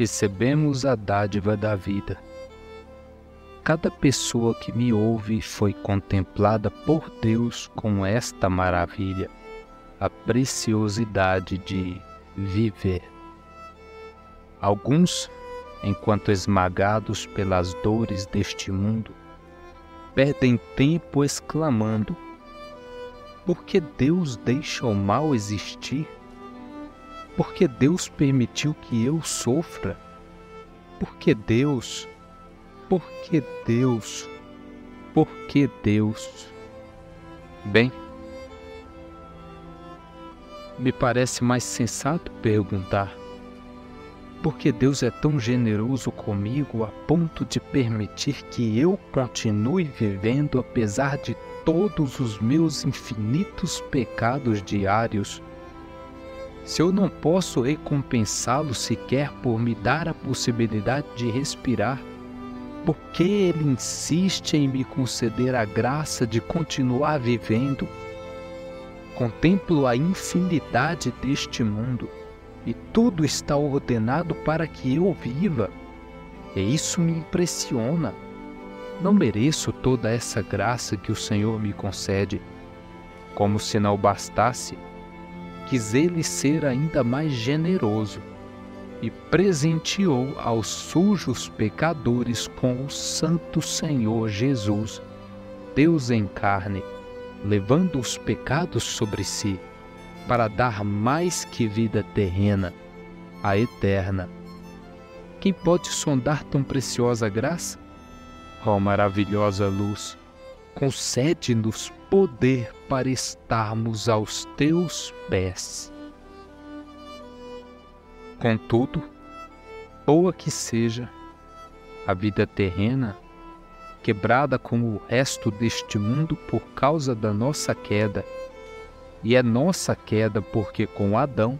recebemos a dádiva da vida. Cada pessoa que me ouve foi contemplada por Deus com esta maravilha, a preciosidade de viver. Alguns, enquanto esmagados pelas dores deste mundo, perdem tempo exclamando: por que Deus deixa o mal existir? Por que Deus permitiu que eu sofra? Por que Deus? Por que Deus? Por que Deus? Bem, me parece mais sensato perguntar: por que Deus é tão generoso comigo a ponto de permitir que eu continue vivendo apesar de todos os meus infinitos pecados diários? Se eu não posso recompensá-lo sequer por me dar a possibilidade de respirar, por que Ele insiste em me conceder a graça de continuar vivendo? Contemplo a infinidade deste mundo e tudo está ordenado para que eu viva. E isso me impressiona. Não mereço toda essa graça que o Senhor me concede. Como se não bastasse, quis Ele ser ainda mais generoso e presenteou aos sujos pecadores com o Santo Senhor Jesus, Deus em carne, levando os pecados sobre si, para dar mais que vida terrena, a eterna. Quem pode sondar tão preciosa graça? Ó maravilhosa luz, concede-nos poder para estarmos aos teus pés. Contudo, boa que seja a vida terrena, quebrada como o resto deste mundo por causa da nossa queda, e é nossa queda porque com Adão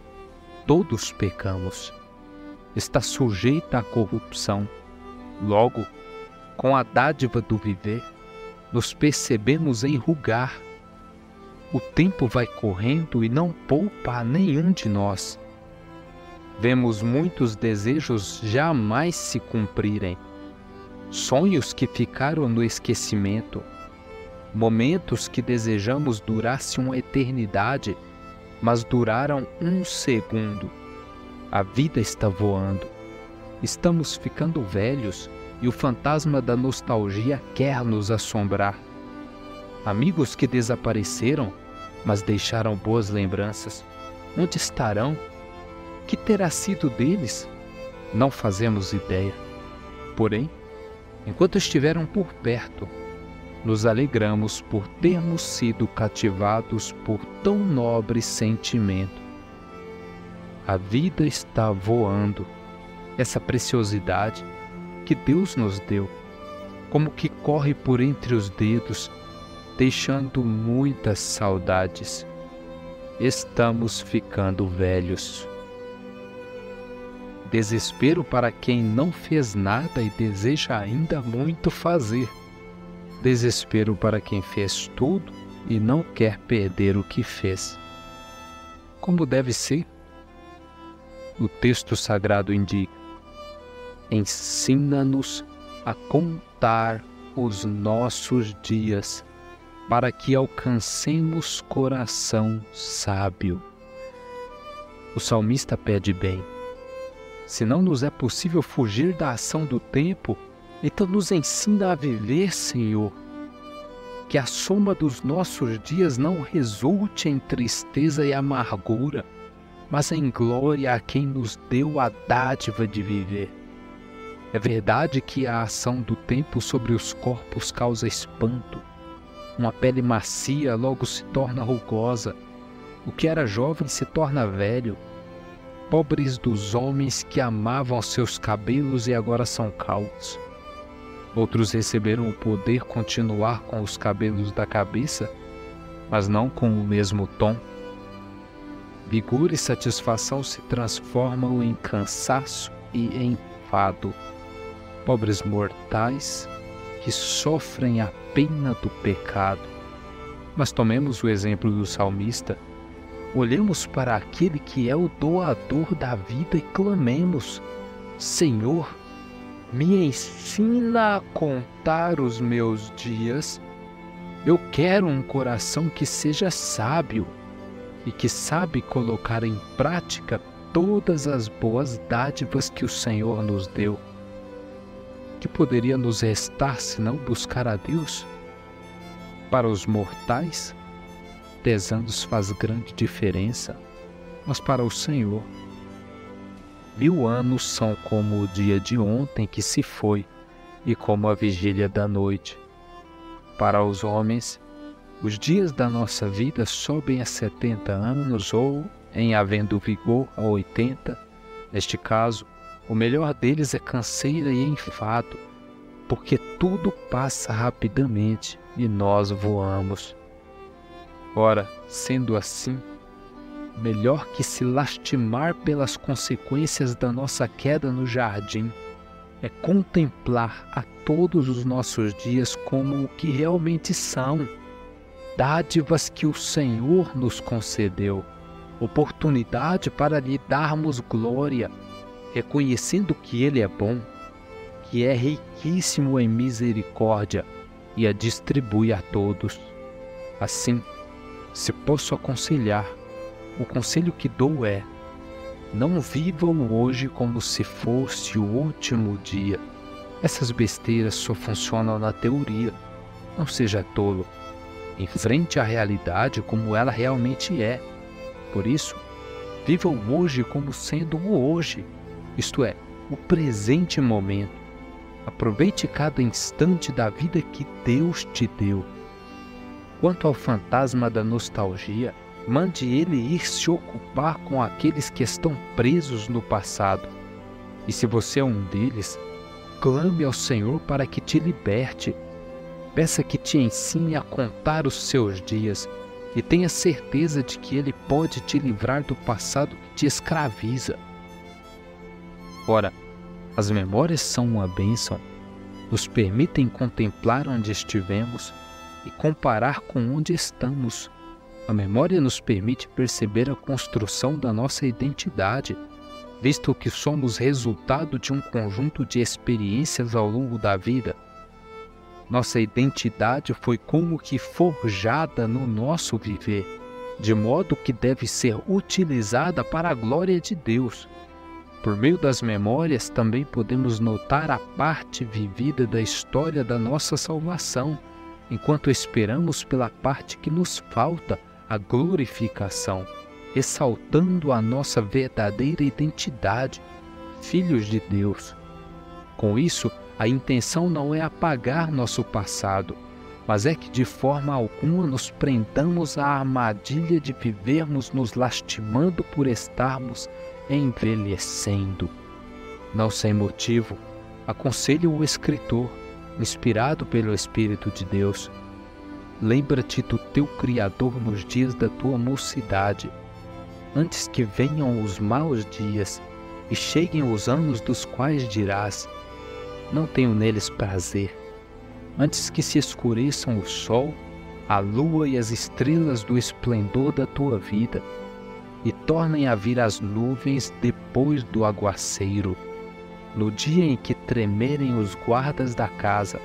todos pecamos, está sujeita à corrupção. Logo, com a dádiva do viver, nos percebemos enrugar. O tempo vai correndo e não poupa a nenhum de nós. Vemos muitos desejos jamais se cumprirem, sonhos que ficaram no esquecimento, momentos que desejamos durassem uma eternidade, mas duraram um segundo. A vida está voando, estamos ficando velhos e o fantasma da nostalgia quer nos assombrar. Amigos que desapareceram, mas deixaram boas lembranças, onde estarão? Que terá sido deles? Não fazemos ideia. Porém, enquanto estiveram por perto, nos alegramos por termos sido cativados por tão nobre sentimento. A vida está voando, essa preciosidade que Deus nos deu, como que corre por entre os dedos, deixando muitas saudades. Estamos ficando velhos. Desespero para quem não fez nada e deseja ainda muito fazer. Desespero para quem fez tudo e não quer perder o que fez. Como deve ser? O texto sagrado indica: ensina-nos a contar os nossos dias, para que alcancemos coração sábio. O salmista pede bem: se não nos é possível fugir da ação do tempo, então nos ensina a viver, Senhor. Que a soma dos nossos dias não resulte em tristeza e amargura, mas em glória a quem nos deu a dádiva de viver. É verdade que a ação do tempo sobre os corpos causa espanto. Uma pele macia logo se torna rugosa. O que era jovem se torna velho. Pobres dos homens que amavam seus cabelos e agora são calvos. Outros receberam o poder continuar com os cabelos da cabeça, mas não com o mesmo tom. Vigor e satisfação se transformam em cansaço e enfado. Pobres mortais que sofrem a pena do pecado. Mas tomemos o exemplo do salmista. Olhemos para aquele que é o doador da vida e clamemos: Senhor, me ensina a contar os meus dias. Eu quero um coração que seja sábio e que sabe colocar em prática todas as boas dádivas que o Senhor nos deu. Que poderia nos restar senão buscar a Deus? Para os mortais, 10 anos faz grande diferença, mas para o Senhor, 1000 anos são como o dia de ontem que se foi e como a vigília da noite. Para os homens, os dias da nossa vida sobem a 70 anos ou, em havendo vigor, a 80. Neste caso, o melhor deles é canseira e enfado, porque tudo passa rapidamente e nós voamos. Ora, sendo assim, melhor que se lastimar pelas consequências da nossa queda no jardim é contemplar a todos os nossos dias como o que realmente são, dádivas que o Senhor nos concedeu, oportunidade para lhe darmos glória, reconhecendo que Ele é bom, que é riquíssimo em misericórdia e a distribui a todos. Assim, se posso aconselhar, o conselho que dou é: não vivam hoje como se fosse o último dia. Essas besteiras só funcionam na teoria. Não seja tolo. Enfrente a realidade como ela realmente é. Por isso, vivam hoje como sendo o hoje, isto é, o presente momento. Aproveite cada instante da vida que Deus te deu. Quanto ao fantasma da nostalgia, mande ele ir se ocupar com aqueles que estão presos no passado. E se você é um deles, clame ao Senhor para que te liberte. Peça que te ensine a contar os seus dias e tenha certeza de que Ele pode te livrar do passado que te escraviza. Ora, as memórias são uma bênção, nos permitem contemplar onde estivemos e comparar com onde estamos. A memória nos permite perceber a construção da nossa identidade, visto que somos resultado de um conjunto de experiências ao longo da vida. Nossa identidade foi como que forjada no nosso viver, de modo que deve ser utilizada para a glória de Deus. Por meio das memórias também podemos notar a parte vivida da história da nossa salvação, enquanto esperamos pela parte que nos falta, a glorificação, ressaltando a nossa verdadeira identidade, filhos de Deus. Com isso, a intenção não é apagar nosso passado, mas é que de forma alguma nos prendamos à armadilha de vivermos nos lastimando por estarmos envelhecendo. Não sem motivo, aconselho o escritor, inspirado pelo Espírito de Deus: lembra-te do teu Criador nos dias da tua mocidade, antes que venham os maus dias e cheguem os anos dos quais dirás: não tenho neles prazer. Antes que se escureçam o sol, a lua e as estrelas do esplendor da tua vida, e tornem a vir as nuvens depois do aguaceiro, no dia em que tremerem os guardas da casa,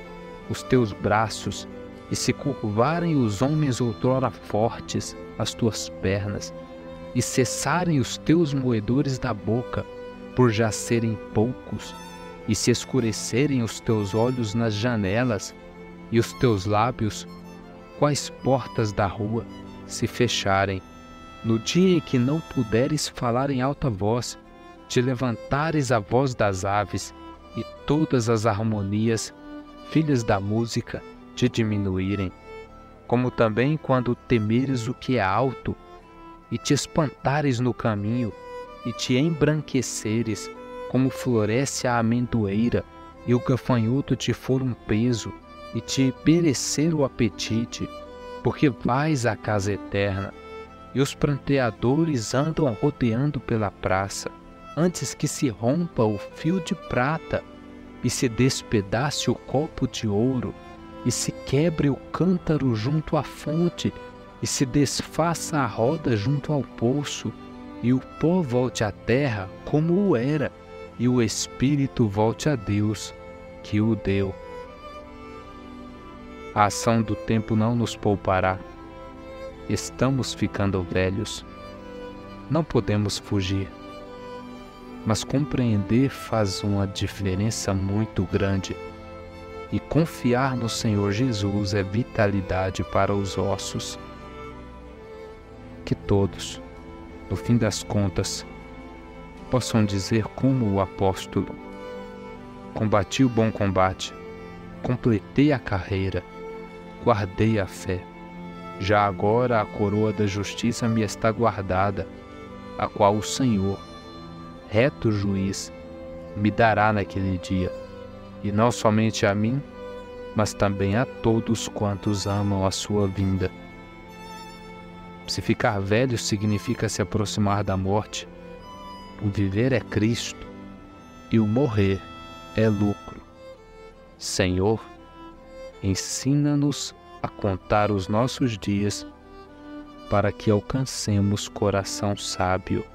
os teus braços, e se curvarem os homens outrora fortes, as tuas pernas, e cessarem os teus moedores da boca, por já serem poucos, e se escurecerem os teus olhos nas janelas, e os teus lábios, quais portas da rua, se fecharem, no dia em que não puderes falar em alta voz, te levantares a voz das aves, e todas as harmonias, filhas da música, te diminuírem, como também quando temeres o que é alto, e te espantares no caminho, e te embranqueceres, como floresce a amendoeira, e o gafanhoto te for um peso, e te perecer o apetite, porque vais à casa eterna, e os pranteadores andam rodeando pela praça, antes que se rompa o fio de prata, e se despedace o copo de ouro, e se quebre o cântaro junto à fonte, e se desfaça a roda junto ao poço, e o pó volte à terra como o era, e o espírito volte a Deus que o deu. A ação do tempo não nos poupará. Estamos ficando velhos. Não podemos fugir. Mas compreender faz uma diferença muito grande. E confiar no Senhor Jesus é vitalidade para os ossos. Que todos, no fim das contas, possam dizer como o apóstolo: combati o bom combate, completei a carreira, guardei a fé. Já agora a coroa da justiça me está guardada, a qual o Senhor, reto juiz, me dará naquele dia, e não somente a mim, mas também a todos quantos amam a sua vinda. Se ficar velho significa se aproximar da morte. O viver é Cristo e o morrer é lucro. Senhor, ensina-nos a contar os nossos dias para que alcancemos coração sábio.